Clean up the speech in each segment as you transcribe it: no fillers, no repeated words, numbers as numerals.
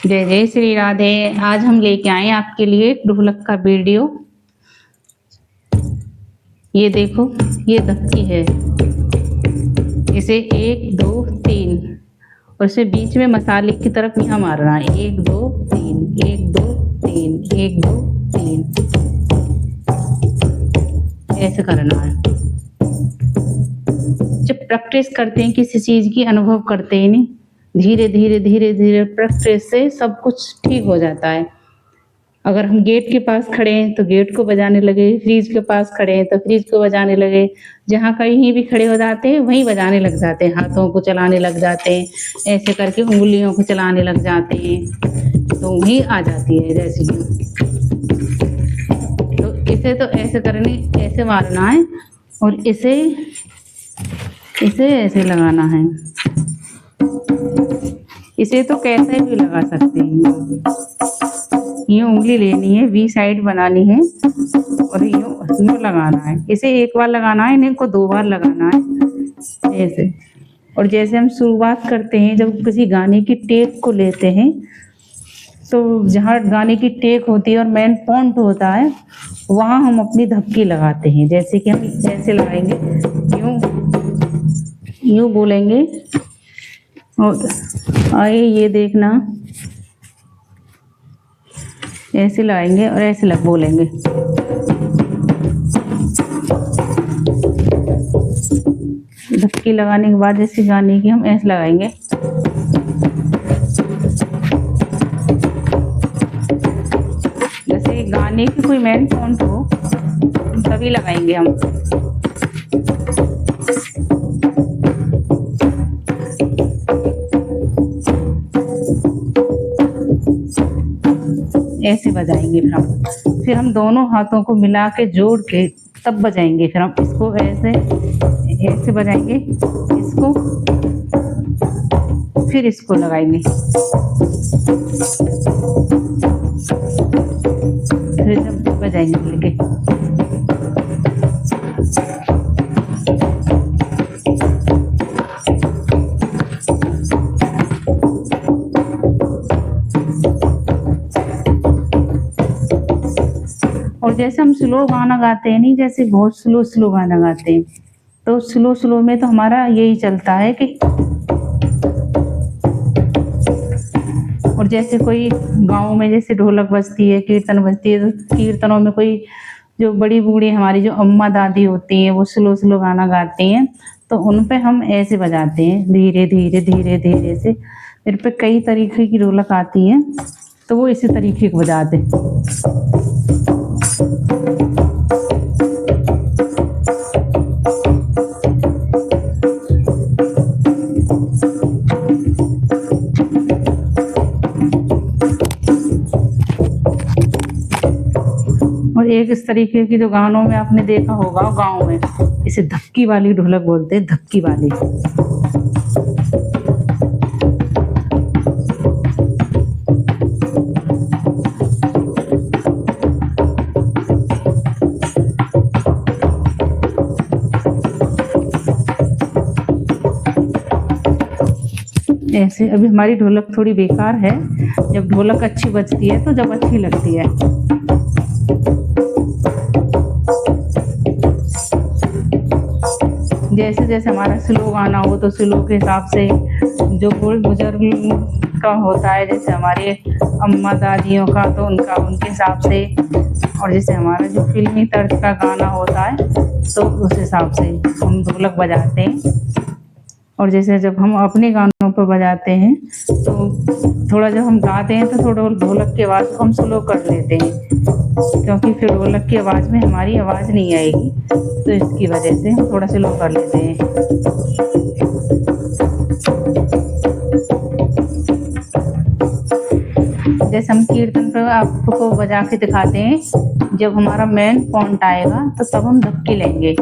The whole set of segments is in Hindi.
जय जय श्री राधे। आज हम लेके आए आपके लिए एक ढोलक का वीडियो। ये देखो, ये धक्की है। इसे 1 2 3 और इसे बीच में मसाले की तरफ यहाँ मारना है। 1 2 3 1 2 3 1 2 3 ऐसे करना है। जब प्रैक्टिस करते हैं किसी चीज की, अनुभव करते हैं नहीं, धीरे धीरे धीरे धीरे प्रैक्टिस से सब कुछ ठीक हो जाता है। अगर हम गेट के पास खड़े हैं तो गेट को बजाने लगे, फ्रिज के पास खड़े हैं तो फ्रिज को बजाने लगे, जहाँ कहीं भी खड़े हो जाते हैं वहीं बजाने लग जाते हैं, हाथों को चलाने लग जाते हैं, ऐसे करके उंगलियों को चलाने लग जाते हैं तो वहीं आ जाती है। जैसे तो इसे तो ऐसे करने, ऐसे मारना है और इसे ऐसे लगाना है। इसे तो कैसे भी लगा सकते हैं। यूं उंगली लेनी है, वी साइड बनानी है और यूं लगाना है। इसे एक बार लगाना है, इनको 2 बार लगाना है ऐसे। और जैसे हम शुरुआत करते हैं, जब किसी गाने की टेक को लेते हैं तो जहाँ गाने की टेक होती है और मेन पॉइंट होता है, वहाँ हम अपनी धक्की लगाते हैं। जैसे कि हम ऐसे लगाएंगे, यूं बोलेंगे और आए, ये देखना, ऐसे लगाएंगे और ऐसे बोलेंगे। धक्की लगाने के बाद जैसे गाने की हम ऐसे लगाएंगे। जैसे गाने की कोई मेन पॉइंट हो तभी लगाएंगे हम। ऐसे बजाएंगे। फिर हम दोनों हाथों को मिला के जोड़ के तब बजाएंगे। फिर हम इसको ऐसे बजाएंगे, इसको, फिर इसको लगाएंगे, फिर जब बजाएंगे लेके। और जैसे हम स्लो गाना गाते हैं नहीं, जैसे बहुत स्लो गाना गाते हैं, तो स्लो में तो हमारा यही चलता है कि, और जैसे कोई गाँव में जैसे ढोलक बजती है, कीर्तन बजती है, तो कीर्तनों में कोई जो बड़ी बूढ़ी हमारी जो अम्मा दादी होती हैं वो स्लो गाना गाती हैं, तो उन पे हम ऐसे बजाते हैं, धीरे धीरे धीरे धीरे से। इन पे कई तरीके की ढोलक आती हैं तो वो इसी तरीके को बजाते हैं। और एक इस तरीके की जो गानों में आपने देखा होगा, गाँव में इसे धक्की वाली ढोलक बोलते हैं, धक्की वाली। ऐसे अभी हमारी ढोलक थोड़ी बेकार है, जब ढोलक अच्छी बजती है तो जब अच्छी लगती है। जैसे जैसे हमारा स्लो गाना हो तो स्लो के हिसाब से, जो बुजुर्ग का होता है जैसे हमारे अम्मा दादियों का, तो उनके हिसाब से, और जैसे हमारा जो फिल्मी तर्ज का गाना होता है तो उस हिसाब से हम ढोलक बजाते हैं। और जैसे जब हम अपने गानों पर बजाते हैं तो थोड़ा, जब हम गाते हैं तो थोड़ा ढोलक की आवाज़ को हम स्लो कर लेते हैं, क्योंकि फिर ढोलक की आवाज़ में हमारी आवाज़ नहीं आएगी, तो इसकी वजह से हम थोड़ा स्लो कर लेते हैं। जैसे हम कीर्तन पर आपको बजा के दिखाते हैं, जब हमारा मेन पॉइंट आएगा तो तब हम धक्की लेंगे।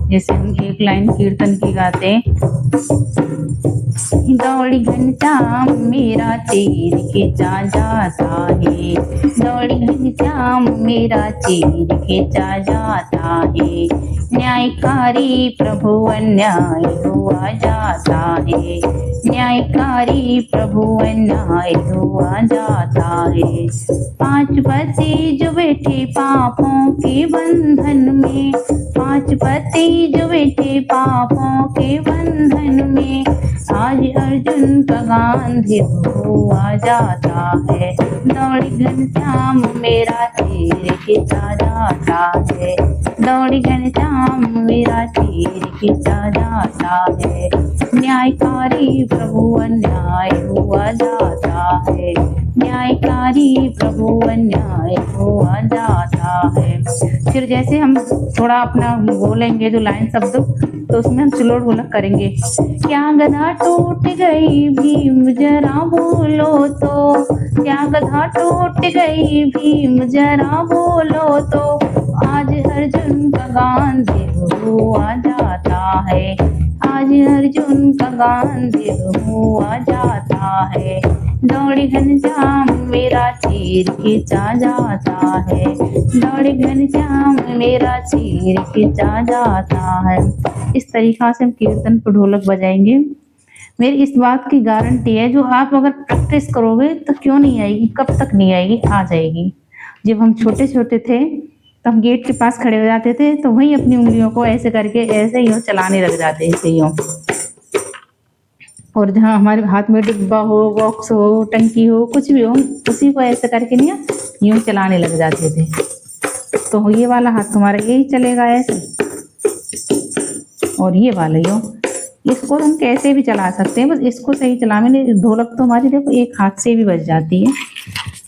जैसे हम एक लाइन कीर्तन की गाते हैं, दौड़ी घनश्याम मेरा चीर खींचा जाता है, दौड़ी घनश्याम मेरा चीर खींचा जाता है, न्यायकारी प्रभु अन्याय हुआ जाता है, न्यायकारी प्रभु अन्याय हुआ जाता है। पांच पति जो बैठे पापों के बंधन में, पांच पति जो बैठे पापों के बंधन में, आज अर्जुन का गांधी हुआ जाता है। दौड़ी घनश्याम मेरा तीर खींचा जाता है, दौड़ी घनश्याम मेरा तीर खींचा जाता है। न्यायकारी प्रभु अन्याय हुआ जाता है, न्यायकारी प्रभु अन्याय हुआ जाता है। फिर जैसे हम थोड़ा अपना बोलेंगे जो लाइन शब्द, तो उसमें हम सिलोट ढोलक करेंगे। क्या गधा टूट गई भीम जरा बोलो तो, क्या गधा टूट गई भीम जरा बोलो तो, आज अर्जुन का गांधी हुआ जाता है, आज अर्जुन का गांधी हुआ जाता है। दौड़ी घनश्याम मेरा तीर खींचा जाता है, दौड़ी घनश्याम मेरा तीर खींचा जाता है। इस तरीका से हम कीर्तन पर ढोलक बजाएंगे। मेरी इस बात की गारंटी है, जो आप अगर प्रैक्टिस करोगे तो क्यों नहीं आएगी, कब तक नहीं आएगी, आ जाएगी। जब हम छोटे छोटे थे तो हम गेट के पास खड़े हो जाते थे, तो वहीं अपनी उंगलियों को ऐसे करके ऐसे ही चलाने लग जाते ऐसे ही। और जहाँ हमारे हाथ में डिब्बा हो, बॉक्स हो, टंकी हो, कुछ भी हो, उसी को ऐसे करके नहीं यूँ चलाने लग जाते थे। तो ये वाला हाथ तुम्हारा यही चलेगा ऐसे, और ये वाला यूँ। इसको हम कैसे भी चला सकते हैं, बस इसको सही चलाने। ढोलक तो हमारी देखो एक हाथ से भी बज जाती है।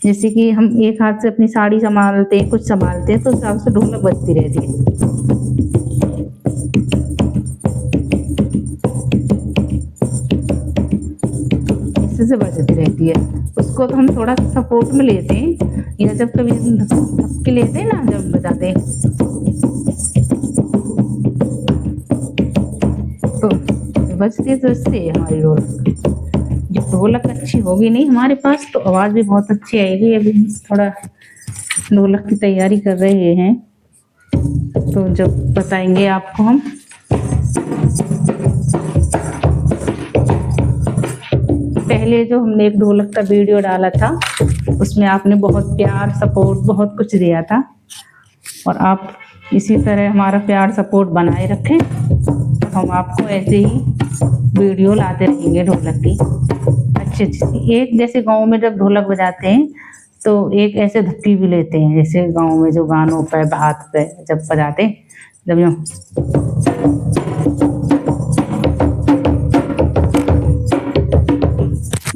जैसे कि हम एक हाथ से अपनी साड़ी संभालते हैं, कुछ संभालते हैं, तो उस हिसाब से ढोलक बजती रहती है। से बजती रहती है। उसको तो हम थोड़ा सपोर्ट में लेते हैं, या जब कभी धक्के लेते हैं ना, जब बजाते हैं तो बजती तो इससे हमारी ढोलक। जब ढोलक अच्छी होगी नहीं हमारे पास, तो आवाज़ भी बहुत अच्छी आएगी। अभी थोड़ा ढोलक की तैयारी कर रहे हैं, तो जब बताएंगे आपको हम। पहले जो हमने एक ढोलक का वीडियो डाला था, उसमें आपने बहुत प्यार, सपोर्ट, बहुत कुछ दिया था, और आप इसी तरह हमारा प्यार सपोर्ट बनाए रखें। हम आपको ऐसे ही वीडियो लाते रहेंगे ढोलक की अच्छी अच्छी। एक जैसे गांव में जब ढोलक बजाते हैं तो एक ऐसे धक्की भी लेते हैं, जैसे गांव में जो गानों पे हाथ पे जब बजाते हैं, जब यूँ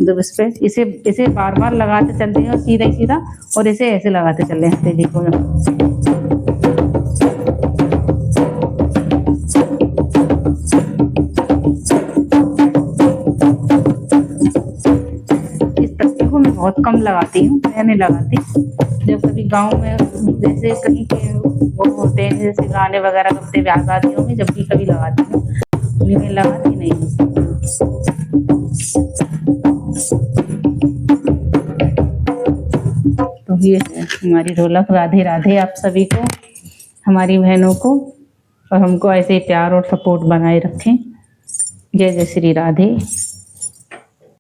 जब इस पे इसे बार बार लगाते चलते हैं, और सीधा ही सीधा, और इसे ऐसे लगाते चल रहे हैं तेजी को। इस तरीके को मैं बहुत कम लगाती हूँ, मैं नहीं लगाती। जब कभी गांव में जैसे कहीं के वो होते हैं, जैसे गाने वगैरह करते ब्याह शादियों में, जब भी कभी लगाती हूँ, मैं लगाती नहीं हूँ। तो ये है हमारी ढोलक। राधे राधे आप सभी को, हमारी बहनों को, और हमको ऐसे ही प्यार और सपोर्ट बनाए रखें। जय जय श्री राधे।